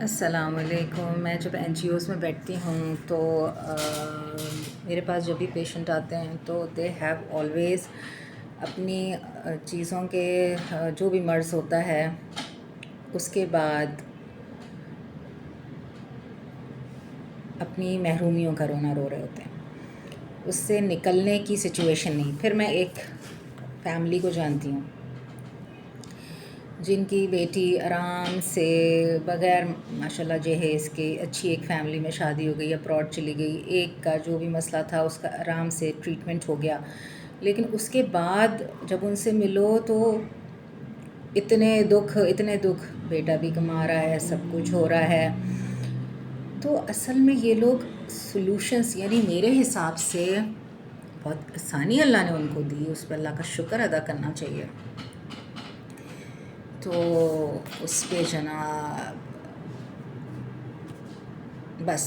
السلام علیکم. میں جب این جی اوز میں بیٹھتی ہوں تو میرے پاس جب بھی پیشنٹ آتے ہیں تو دے ہیو آلویز اپنی چیزوں کے جو بھی مرض ہوتا ہے اس کے بعد اپنی محرومیوں کا رونا رو رہے ہوتے ہیں. اس سے نکلنے کی سچویشن نہیں. پھر میں ایک فیملی کو جانتی ہوں جن کی بیٹی آرام سے بغیر ماشاءاللہ جہیز کے اچھی ایک فیملی میں شادی ہو گئی، ابراڈ چلی گئی. ایک کا جو بھی مسئلہ تھا اس کا آرام سے ٹریٹمنٹ ہو گیا، لیکن اس کے بعد جب ان سے ملو تو اتنے دکھ. بیٹا بھی کما رہا ہے، سب کچھ ہو رہا ہے. تو اصل میں یہ لوگ سلوشنس، یعنی میرے حساب سے بہت آسانی اللہ نے ان کو دی، اس پہ اللہ کا شکر ادا کرنا چاہیے. تو اس پہ جناب بس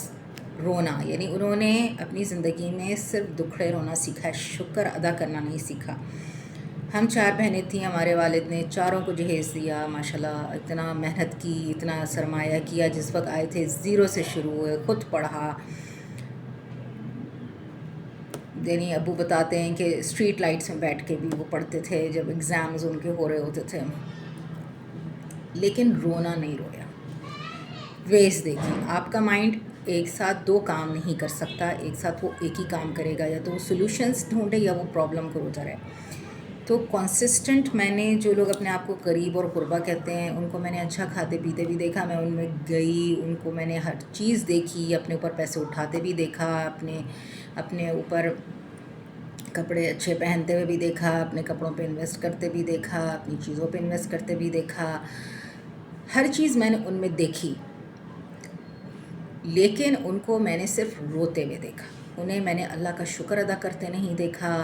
رونا، یعنی انہوں نے اپنی زندگی میں صرف دکھڑے رونا سیکھا ہے، شکر ادا کرنا نہیں سیکھا. ہم 4 بہنیں تھیں، ہمارے والد نے چاروں کو جہیز دیا. ماشاءاللہ اتنا محنت کی، اتنا سرمایہ کیا. جس وقت آئے تھے 0 سے شروع ہوئے، خود پڑھا. یعنی ابو بتاتے ہیں کہ اسٹریٹ لائٹس میں بیٹھ کے بھی وہ پڑھتے تھے جب ایگزامز ان کے ہو رہے ہوتے تھے، لیکن رونا نہیں رویا. ویز دیکھیں، آپ کا مائنڈ ایک ساتھ 2 کام نہیں کر سکتا. ایک ساتھ وہ ایک ہی کام کرے گا، یا تو وہ سلوشنس ڈھونڈے یا وہ پرابلم کو روتا رہے. تو کنسسٹنٹ میں نے جو لوگ اپنے آپ کو قریب اور قربا کہتے ہیں ان کو میں نے اچھا کھاتے پیتے بھی دیکھا. میں ان میں گئی، ان کو میں نے ہر چیز دیکھی. اپنے اوپر پیسے اٹھاتے بھی دیکھا، اپنے اوپر کپڑے اچھے پہنتے ہوئے بھی دیکھا، اپنے کپڑوں پہ انویسٹ کرتے بھی دیکھا، اپنی چیزوں پہ انویسٹ کرتے بھی دیکھا. ہر چیز میں نے ان میں دیکھی، لیکن ان کو میں نے صرف روتے ہوئے دیکھا. انہیں میں نے اللہ کا شکر ادا کرتے نہیں دیکھا.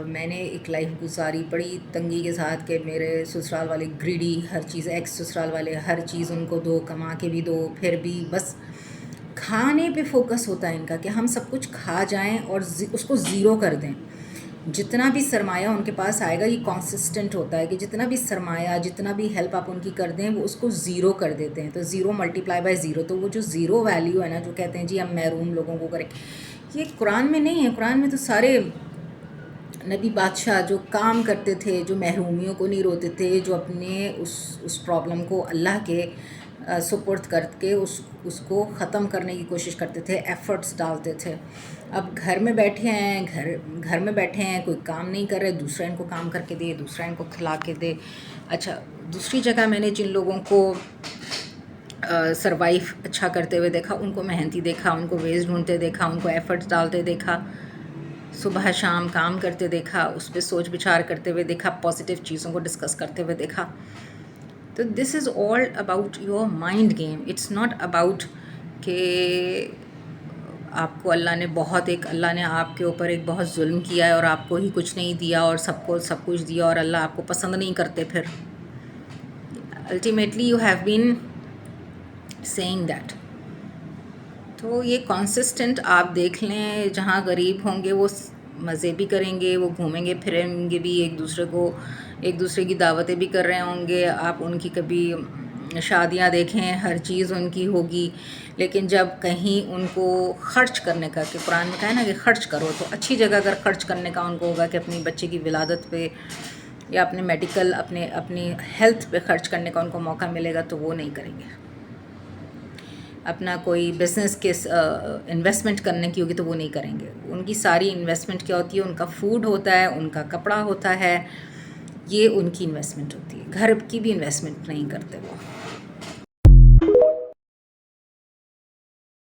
میں نے ایک لائف گزاری بڑی تنگی کے ساتھ کہ میرے سسرال والے گریڈی، ہر چیز، ایکس سسرال والے ہر چیز ان کو دو، کما کے بھی دو، پھر بھی بس کھانے پہ فوکس ہوتا ہے ان کا کہ ہم سب کچھ کھا جائیں اور اس کو زیرو کر دیں. جتنا بھی سرمایہ ان کے پاس آئے گا، یہ کانسسٹنٹ ہوتا ہے کہ جتنا بھی سرمایہ، جتنا بھی ہیلپ آپ ان کی کر دیں وہ اس کو زیرو کر دیتے ہیں. تو 0 ملٹیپلائی بائی 0، تو وہ جو زیرو ویلیو ہے نا، جو کہتے ہیں جی ہم محروم لوگوں کو کریں، یہ قرآن میں نہیں ہے. قرآن میں تو سارے نبی بادشاہ جو کام کرتے تھے، جو محرومیوں کو نہیں روتے تھے، جو اپنے اس پرابلم کو اللہ کے سپرد کر کے اس کو ختم کرنے کی کوشش کرتے تھے، ایفرٹس ڈالتے تھے. اب گھر میں بیٹھے ہیں، کوئی کام نہیں کر رہے، دوسرا ان کو کام کر کے دے، دوسرا ان کو کھلا کے دے. اچھا، دوسری جگہ میں نے جن لوگوں کو سروائیو اچھا کرتے ہوئے دیکھا، ان کو محنتی دیکھا، ان کو ویز ڈھونڈتے دیکھا، ان کو ایفرٹس ڈالتے دیکھا، صبح شام کام کرتے دیکھا، اس پہ سوچ بچار کرتے ہوئے دیکھا، پازیٹیو چیزوں کو ڈسکس کرتے ہوئے دیکھا. تو this is all about your mind game. It's not about کہ آپ کو اللہ نے آپ کے اوپر ایک بہت ظلم کیا ہے اور آپ کو ہی کچھ نہیں دیا اور سب کو سب کچھ دیا اور اللہ آپ کو پسند نہیں کرتے. پھر ultimately you have been seeing that. تو یہ کانسسٹنٹ آپ دیکھ لیں، جہاں غریب ہوں گے وہ مزے بھی کریں گے، وہ گھومیں گے پھریں گے بھی، ایک دوسرے کی دعوتیں بھی کر رہے ہوں گے. آپ ان کی کبھی شادیاں دیکھیں، ہر چیز ان کی ہوگی. لیکن جب کہیں ان کو خرچ کرنے کا، کہ قرآن میں کہا ہے نا کہ خرچ کرو، تو اچھی جگہ اگر خرچ کرنے کا ان کو ہوگا کہ اپنی بچے کی ولادت پہ یا اپنے میڈیکل، اپنی ہیلتھ پہ خرچ کرنے کا ان کو موقع ملے گا تو وہ نہیں کریں گے. اپنا کوئی بزنس کے انویسٹمنٹ کرنے کی ہوگی تو وہ نہیں کریں گے. ان کی ساری انویسٹمنٹ کیا ہوتی ہے؟ ان کا فوڈ ہوتا ہے، ان کا کپڑا ہوتا ہے، یہ ان کی انویسٹمنٹ ہوتی ہے. گھر کی بھی انویسٹمنٹ نہیں کرتے وہ.